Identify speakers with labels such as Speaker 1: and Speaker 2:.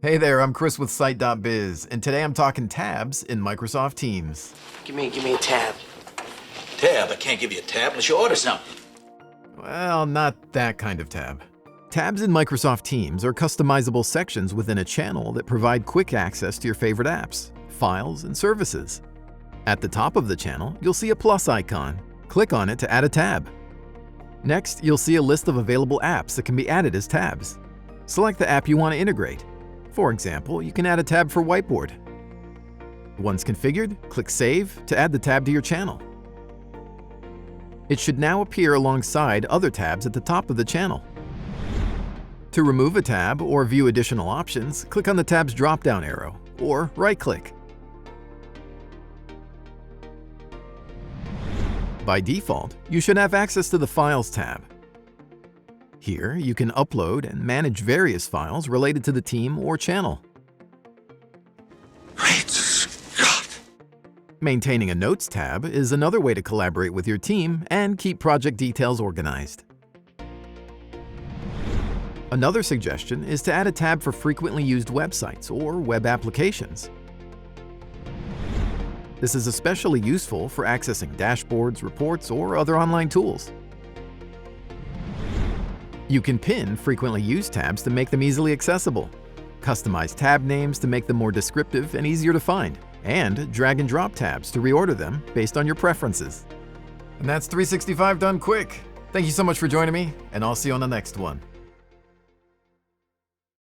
Speaker 1: Hey there, I'm Chris with CITE.biz, and today I'm talking tabs in Microsoft Teams.
Speaker 2: Give me a tab.
Speaker 3: Tab? I can't give you a tab unless you order something.
Speaker 1: Well, not that kind of tab. Tabs in Microsoft Teams are customizable sections within a channel that provide quick access to your favorite apps, files, and services. At the top of the channel, you'll see a plus icon. Click on it to add a tab. Next, you'll see a list of available apps that can be added as tabs. Select the app you want to integrate. For example, you can add a tab for Whiteboard. Once configured, click Save to add the tab to your channel. It should now appear alongside other tabs at the top of the channel. To remove a tab or view additional options, click on the tab's drop-down arrow or right-click. By default, you should have access to the Files tab. Here, you can upload and manage various files related to the team or channel.
Speaker 3: Great Scott!
Speaker 1: Maintaining a Notes tab is another way to collaborate with your team and keep project details organized. Another suggestion is to add a tab for frequently used websites or web applications. This is especially useful for accessing dashboards, reports, or other online tools. You can pin frequently used tabs to make them easily accessible, customize tab names to make them more descriptive and easier to find, and drag and drop tabs to reorder them based on your preferences. And that's 365 done quick. Thank you so much for joining me, and I'll see you on the next one.